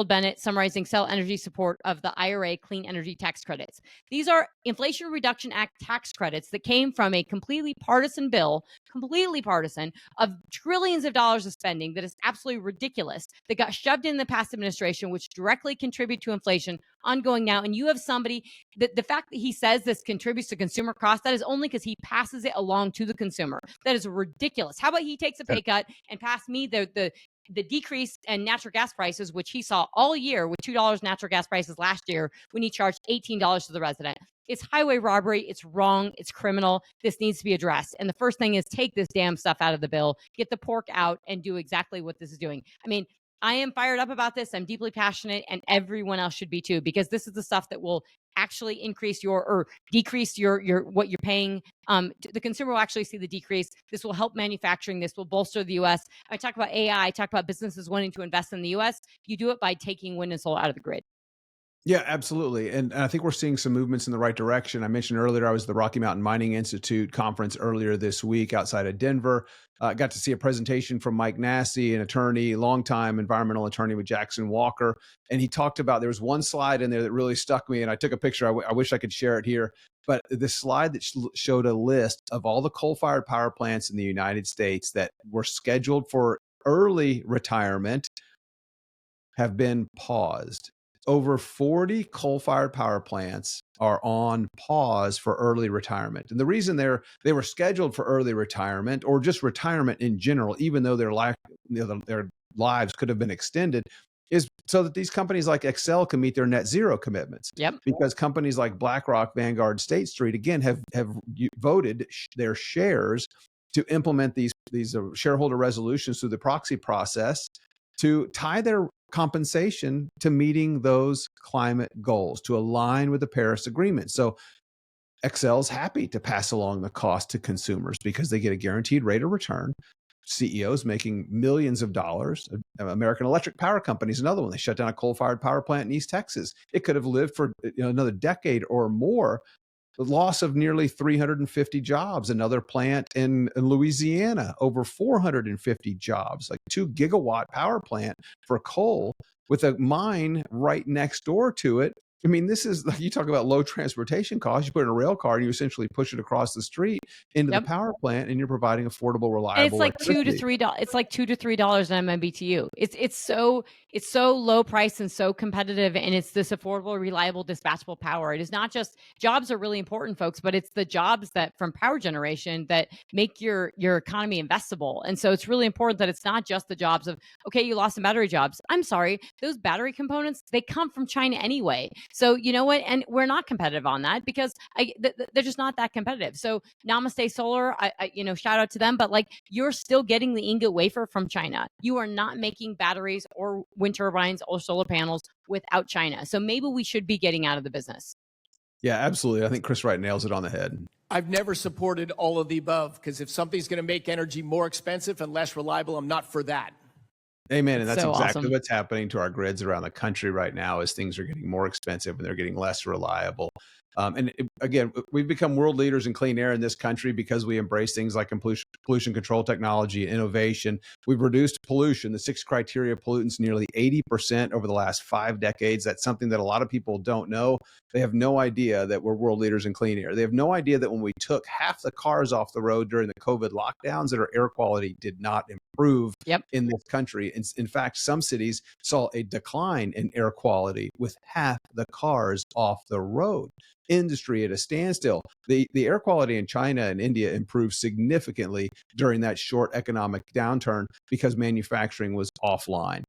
Speaker 2: Bennett, summarizing sell energy support of the IRA clean energy tax credits. These are Inflation Reduction Act tax credits that came from a completely partisan bill, of trillions of dollars of spending that is absolutely ridiculous, that got shoved in the past administration, which directly contribute to inflation ongoing now. And you have somebody that the fact that he says this contributes to consumer costs, that is only because he passes it along to the consumer. That is ridiculous. How about he takes a pay cut and pass me the decrease in natural gas prices, which he saw all year with $2 natural gas prices last year when he charged $18 to the resident. It's highway robbery. It's wrong. It's criminal. This needs to be addressed. And the first thing is take this damn stuff out of the bill, get the pork out, and do exactly what this is doing. I mean, I am fired up about this. I'm deeply passionate, and everyone else should be too, because this is the stuff that will actually increase or decrease your what you're paying. The consumer will actually see the decrease. This will help manufacturing. This will bolster the U.S. I talk about AI. I talk about businesses wanting to invest in the U.S. You do it by taking wind and solar out of the grid.
Speaker 1: Yeah, absolutely. And I think we're seeing some movements in the right direction. I mentioned earlier, I was at the Rocky Mountain Mining Institute conference earlier this week outside of Denver. Got to see a presentation from Mike Nassy, an attorney, longtime environmental attorney with Jackson Walker. And he talked about, there was one slide in there that really stuck me, and I took a picture. I wish I could share it here. But this slide that showed a list of all the coal-fired power plants in the United States that were scheduled for early retirement have been paused. Over 40 coal-fired power plants are on pause for early retirement. And the reason they were scheduled for early retirement, or just retirement in general, even though their lives could have been extended, is so that these companies like Xcel can meet their net zero commitments.
Speaker 2: Yep.
Speaker 1: Because companies like BlackRock, Vanguard, State Street, again, have voted their shares to implement these shareholder resolutions through the proxy process to tie their compensation to meeting those climate goals, to align with the Paris Agreement. So Xcel's happy to pass along the cost to consumers because they get a guaranteed rate of return. CEOs making millions of dollars. American Electric Power Company is another one. They shut down a coal-fired power plant in East Texas. It could have lived for another decade or more. The loss of nearly 350 jobs. Another plant in Louisiana, over 450 jobs, like 2 gigawatt power plant for coal with a mine right next door to it. I mean, this is, like, you talk about low transportation costs. You put in a rail car and you essentially push it across the street into the power plant, and you're providing affordable, reliable.
Speaker 2: And it's like $2 to $3. It's like $2 to $3 an MMBTU. It's so low price and so competitive, and it's this affordable, reliable, dispatchable power. It is not just jobs are really important, folks, but it's the jobs that from power generation that make your economy investable. And so it's really important that it's not just the jobs of, okay, you lost some battery jobs. I'm sorry, those battery components, they come from China anyway. So you know what? And we're not competitive on that because they're just not that competitive. So Namaste Solar, I shout out to them, but like, you're still getting the ingot wafer from China. You are not making batteries or wind turbines or solar panels without China. So maybe we should be getting out of the business.
Speaker 1: Yeah, absolutely. I think Chris Wright nails it on the head.
Speaker 5: I've never supported all of the above, because if something's going to make energy more expensive and less reliable, I'm not for that.
Speaker 1: Amen. And that's
Speaker 2: so
Speaker 1: exactly
Speaker 2: awesome.
Speaker 1: what's happening to our grids around the country right now, as things are getting more expensive and they're getting less reliable. Again, we've become world leaders in clean air in this country because we embrace things like pollution control technology and innovation. We've reduced pollution, the 6 criteria of pollutants, nearly 80% over the last 5 decades. That's something that a lot of people don't know. They have no idea that we're world leaders in clean air. They have no idea that when we took half the cars off the road during the COVID lockdowns, that our air quality did not improve in this country. In fact, some cities saw a decline in air quality with half the cars off the road. Industry at a standstill. The air quality in China and India improved significantly during that short economic downturn because manufacturing was offline.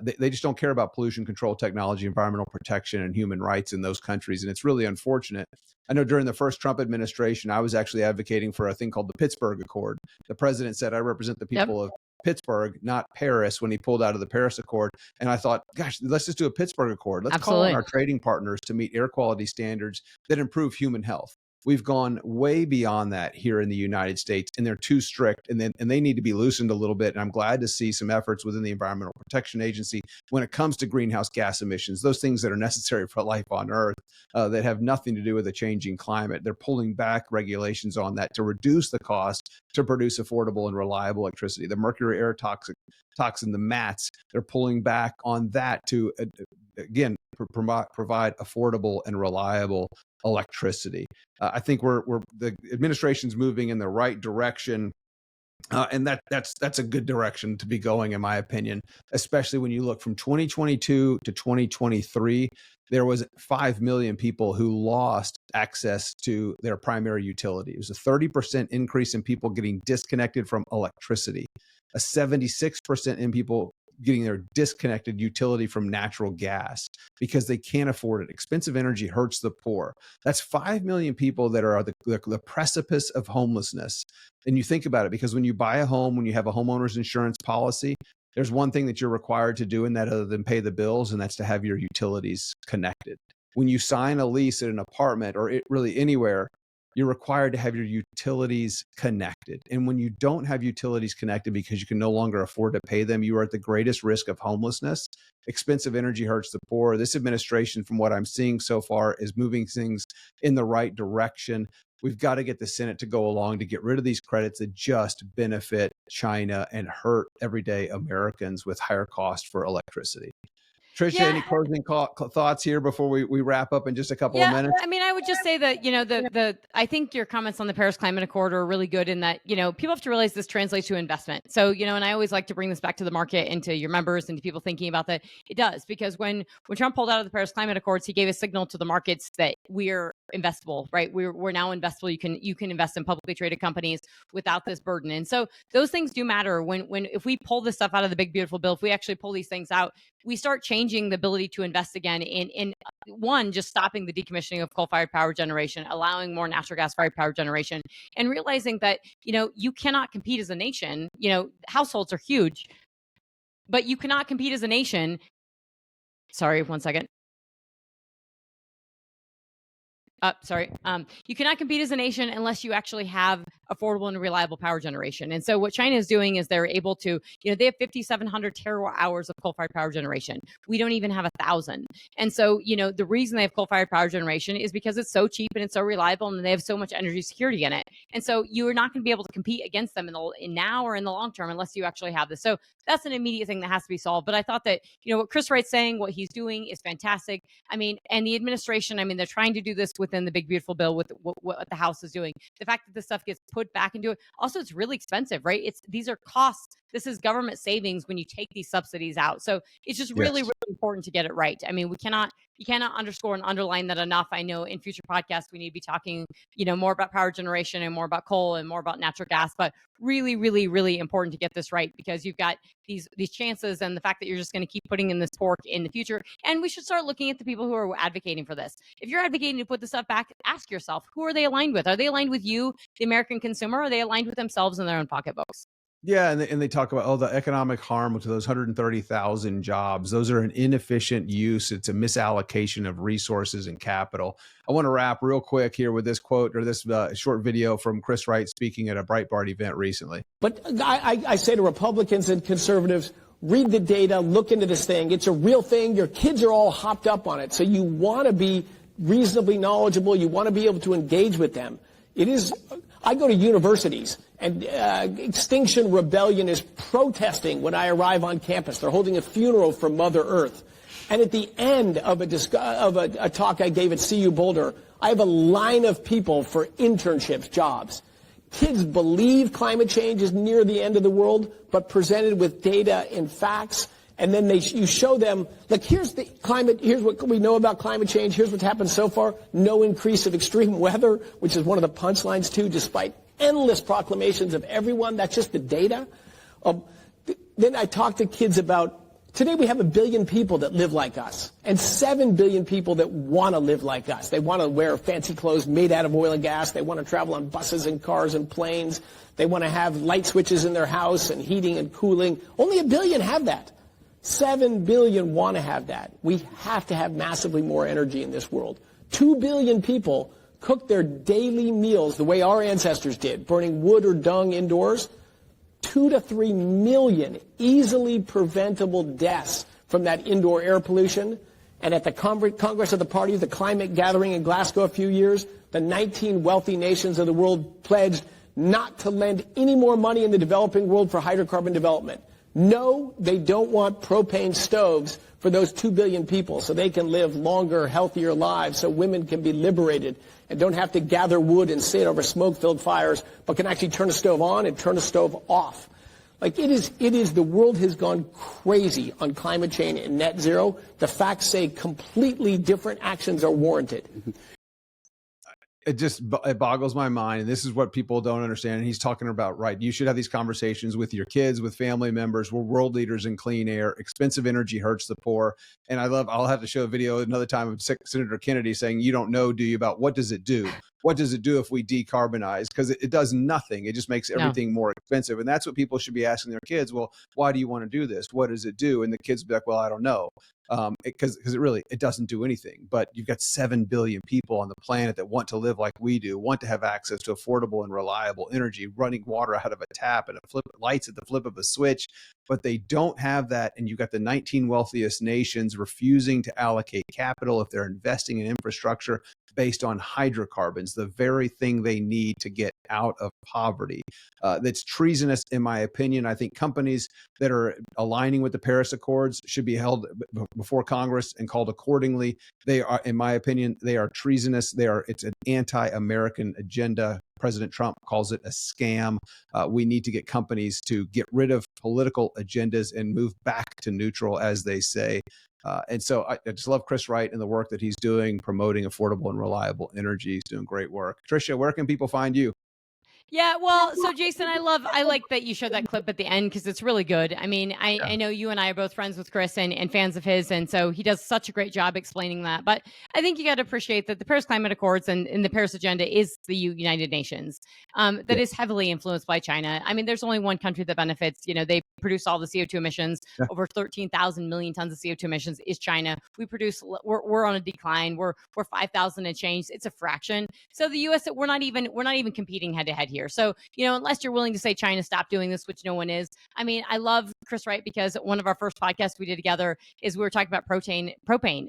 Speaker 1: They just don't care about pollution control technology, environmental protection, and human rights in those countries. And it's really unfortunate. I know during the first Trump administration, I was actually advocating for a thing called the Pittsburgh Accord. The president said, I represent the people of Pittsburgh, not Paris, when he pulled out of the Paris Accord. And I thought, gosh, let's just do a Pittsburgh Accord. Let's call on our trading partners to meet air quality standards that improve human health. We've gone way beyond that here in the United States, and they're too strict, and they need to be loosened a little bit. And I'm glad to see some efforts within the Environmental Protection Agency when it comes to greenhouse gas emissions, those things that are necessary for life on Earth that have nothing to do with a changing climate. They're pulling back regulations on that to reduce the cost to produce affordable and reliable electricity. The mercury air toxin, the MATS, they're pulling back on that to, again, provide affordable and reliable electricity. I think the administration's moving in the right direction. And that's a good direction to be going, in my opinion, especially when you look from 2022 to 2023, there was 5 million people who lost access to their primary utility. It was a 30% increase in people getting disconnected from electricity, a 76% in people getting their disconnected utility from natural gas because they can't afford it. Expensive energy hurts the poor. That's 5 million people that are the precipice of homelessness. And you think about it, because when you buy a home, when you have a homeowner's insurance policy, there's one thing that you're required to do in that other than pay the bills, and that's to have your utilities connected. When you sign a lease at an apartment or really anywhere, you're required to have your utilities connected. And when you don't have utilities connected because you can no longer afford to pay them, you are at the greatest risk of homelessness. Expensive energy hurts the poor. This administration, from what I'm seeing so far, is moving things in the right direction. We've got to get the Senate to go along to get rid of these credits that just benefit China and hurt everyday Americans with higher cost for electricity. Trisha, any closing thoughts here before we wrap up in just a couple of minutes?
Speaker 2: I mean, I would just say that, I think your comments on the Paris Climate Accord are really good in that, people have to realize this translates to investment. So, and I always like to bring this back to the market and to your members and to people thinking about that. It does, because when Trump pulled out of the Paris Climate Accords, he gave a signal to the markets that we're investable, right? We're now investable. You can invest in publicly traded companies without this burden. And so those things do matter if we pull this stuff out of the big, beautiful bill, if we actually pull these things out, we start changing the ability to invest again in one, just stopping the decommissioning of coal-fired power generation, allowing more natural gas-fired power generation, and realizing that, you cannot compete as a nation. Households are huge, but you cannot compete as a nation. Sorry, one second. You cannot compete as a nation unless you actually have affordable and reliable power generation. And so what China is doing is they're able to, they have 5,700 terawatt hours of coal-fired power generation. We don't even have 1,000. And so, the reason they have coal-fired power generation is because it's so cheap and it's so reliable and they have so much energy security in it. And so you are not going to be able to compete against them in now or in the long term unless you actually have this. So that's an immediate thing that has to be solved. But I thought that, what Chris Wright's saying, what he's doing is fantastic. I mean, and the administration, they're trying to do this within the big, beautiful bill with what the House is doing. The fact that this stuff gets put back into it. Also, it's really expensive, right? These are costs. This is government savings when you take these subsidies out. So it's just really, really important to get it right. I mean, you cannot underscore and underline that enough. I know in future podcasts, we need to be talking, more about power generation and more about coal and more about natural gas, but really, really, really important to get this right, because you've got these chances and the fact that you're just going to keep putting in this pork in the future. And we should start looking at the people who are advocating for this. If you're advocating to put this stuff back, ask yourself, who are they aligned with? Are they aligned with you, the American consumer? Or are they aligned with themselves and their own pocketbooks?
Speaker 1: Yeah, and they talk about the economic harm to those 130,000 jobs. Those are an inefficient use. It's a misallocation of resources and capital. I want to wrap real quick here with this quote or this short video from Chris Wright speaking at a Breitbart event recently.
Speaker 5: But I say to Republicans and conservatives, read the data, look into this thing. It's a real thing. Your kids are all hopped up on it. So you want to be reasonably knowledgeable. You want to be able to engage with them. I go to universities, and Extinction Rebellion is protesting when I arrive on campus. They're holding a funeral for Mother Earth. And at the end of a talk I gave at CU Boulder, I have a line of people for internships, jobs. Kids believe climate change is near the end of the world, but presented with data and facts. And then you show them, like, here's the climate, here's what we know about climate change, here's what's happened so far, no increase of extreme weather, which is one of the punchlines too, despite endless proclamations of everyone. That's just the data. Then I talk to kids about, today we have 1 billion people that live like us, and 7 billion people that want to live like us. They want to wear fancy clothes made out of oil and gas. They want to travel on buses and cars and planes. They want to have light switches in their house and heating and cooling. Only 1 billion have that. 7 billion want to have that. We have to have massively more energy in this world. 2 billion people cook their daily meals the way our ancestors did, burning wood or dung indoors, 2 to 3 million easily preventable deaths from that indoor air pollution. And at the Congress of the Party, the climate gathering in Glasgow a few years, the 19 wealthy nations of the world pledged not to lend any more money in the developing world for hydrocarbon development. No, they don't want propane stoves for those 2 billion people so they can live longer, healthier lives, so women can be liberated and don't have to gather wood and sit over smoke-filled fires, but can actually turn a stove on and turn a stove off. Like it is, the world has gone crazy on climate change and net zero. The facts say completely different actions are warranted.
Speaker 1: It boggles my mind. And this is what people don't understand. And he's talking about, right, you should have these conversations with your kids, with family members. We're world leaders in clean air. Expensive energy hurts the poor. And I'll have to show a video another time of Senator Kennedy saying, you don't know, do you, about what does it do? What does it do if we decarbonize? Because it does nothing. It just makes everything more expensive. And that's what people should be asking their kids. Well, why do you want to do this? What does it do? And the kids be like, well, I don't know. Because it doesn't do anything. But you've got 7 billion people on the planet that want to live like we do, want to have access to affordable and reliable energy, running water out of a tap and lights at the flip of a switch, but they don't have that. And you've got the 19 wealthiest nations refusing to allocate capital if they're investing in infrastructure based on hydrocarbons, the very thing they need to get out of poverty. That's treasonous, in my opinion. I think companies that are aligning with the Paris Accords should be held before Congress and called accordingly. They are, in my opinion, they are treasonous. It's an anti-American agenda. President Trump calls it a scam. We need to get companies to get rid of political agendas and move back to neutral, as they say. And so I just love Chris Wright and the work that he's doing, promoting affordable and reliable energy. He's doing great work. Trisha, where can people find you?
Speaker 2: Yeah, well, so Jason, I like that you showed that clip at the end because it's really good. I mean, I know you and I are both friends with Chris and fans of his, and so he does such a great job explaining that. But I think you got to appreciate that the Paris Climate Accords and the Paris Agenda is the United Nations that is heavily influenced by China. I mean, there's only one country that benefits. You know, they produce all the CO2 emissions. Over 13,000 million tons of CO2 emissions is China. We're on a decline. We're 5,000 and change. It's a fraction. So the U.S. we're not even competing head to head here. So, you know, unless you're willing to say China, stop doing this, which no one is. I mean, I love Chris Wright because one of our first podcasts we did together is we were talking about propane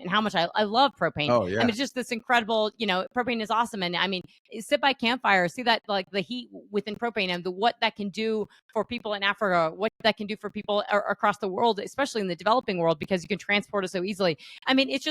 Speaker 2: and how much I love propane.
Speaker 1: Oh, yeah.
Speaker 2: I mean, it's just this incredible, you know, propane is awesome. And I mean, sit by campfire, see that, like the heat within propane and what that can do for people in Africa, what that can do for people across the world, especially in the developing world, because you can transport it so easily. I mean, it's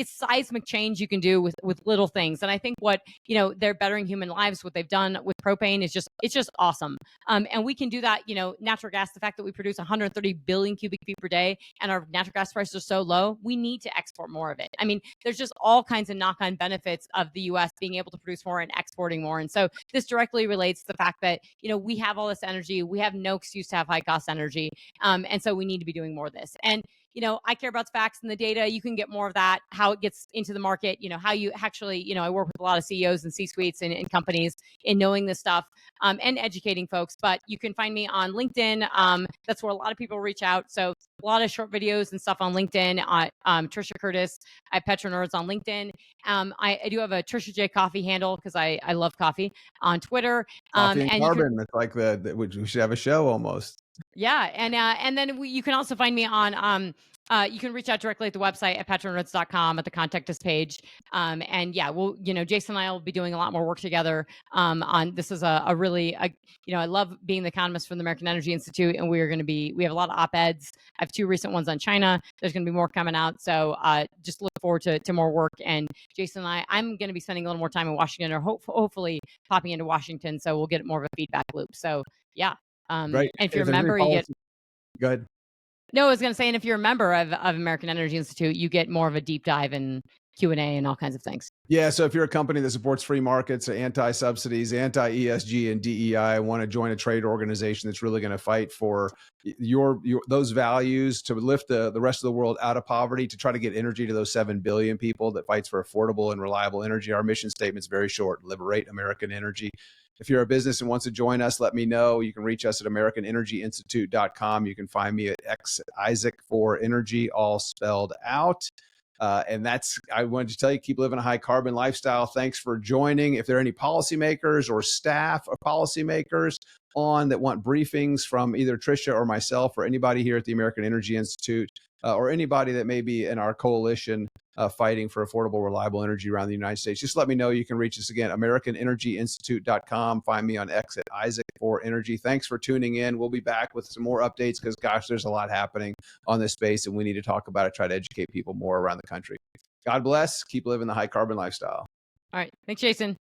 Speaker 2: seismic change you can do with little things. And I think what, you know, they're bettering human lives, what they've done with propane is it's just awesome. And we can do that, you know, natural gas, the fact that we produce 130 billion cubic feet per day and our natural gas prices are so low, we need to export more of it. I mean, there's just all kinds of knock-on benefits of the U.S. being able to produce more and exporting more. And so this directly relates to the fact that, you know, we have all this energy. We have no excuse to have high cost energy. And so we need to be doing more of this. And you know, I care about the facts and the data. You can get more of that, how it gets into the market, you know, how you actually, you know, I work with a lot of CEOs and C-suites and companies in knowing this stuff and educating folks. But you can find me on LinkedIn. That's where a lot of people reach out. So a lot of short videos and stuff on LinkedIn. Trisha Curtis at PetroNerds on LinkedIn. I do have a Trisha J Coffee handle because I love coffee on Twitter.
Speaker 1: Coffee and carbon. It's like we should have a show almost.
Speaker 2: Yeah. And then you can also find me on, you can reach out directly at the website at petronerds.com at the contact us page. And yeah, we'll, you know, Jason and I will be doing a lot more work together on this is a really, you know, I love being the economist from the American Energy Institute, and we have a lot of op-eds. I have 2 recent ones on China. There's going to be more coming out. So just look forward to more work. And Jason and I'm going to be spending a little more time in Washington, or hopefully popping into Washington. So we'll get more of a feedback loop. So yeah.
Speaker 1: Right.
Speaker 2: And if you're a member, you get.
Speaker 1: Go ahead.
Speaker 2: No, I was going to say, and if you're a member of American Energy Institute, you get more of a deep dive and Q&A and all kinds of things.
Speaker 1: Yeah. So if you're a company that supports free markets, anti-subsidies, anti-ESG and DEI, want to join a trade organization that's really going to fight for those values, to lift the rest of the world out of poverty, to try to get energy to those 7 billion people, that fights for affordable and reliable energy. Our mission statement's very short: liberate American energy. If you're a business and wants to join us, let me know. You can reach us at AmericanEnergyInstitute.com. You can find me at Isaac for Energy, all spelled out. And I wanted to tell you, keep living a high carbon lifestyle. Thanks for joining. If there are any policymakers or staff of policymakers on that want briefings from either Trisha or myself or anybody here at the American Energy Institute, or anybody that may be in our coalition fighting for affordable, reliable energy around the United States, just let me know. You can reach us again, AmericanEnergyInstitute.com. Find me on X at Isaac4Energy. Thanks for tuning in. We'll be back with some more updates because, gosh, there's a lot happening on this space, and we need to talk about it, try to educate people more around the country. God bless. Keep living the high carbon lifestyle.
Speaker 2: All right. Thanks, Jason.